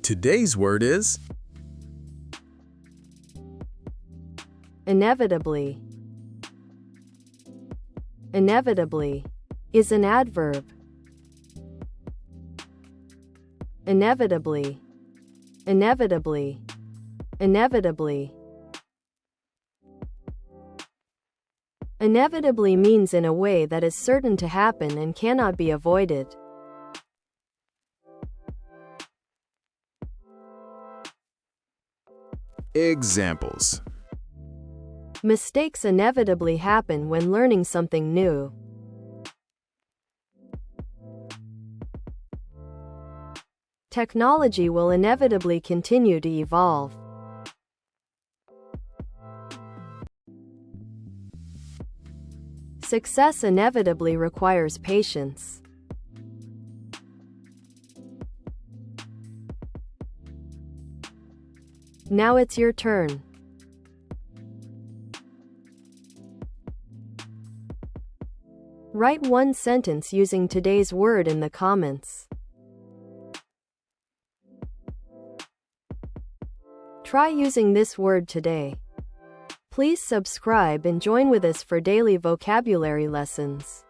Today's word is inevitably. Inevitably is an adverb. Inevitably. Inevitably. Inevitably. Inevitably means in a way that is certain to happen and cannot be avoided. examples. Mistakes inevitably happen when learning something new. Technology will inevitably continue to evolve. Success inevitably requires patience. Now it's your turn. Write one sentence using today's word in the comments. Try using this word today. Please subscribe and join with us for daily vocabulary lessons.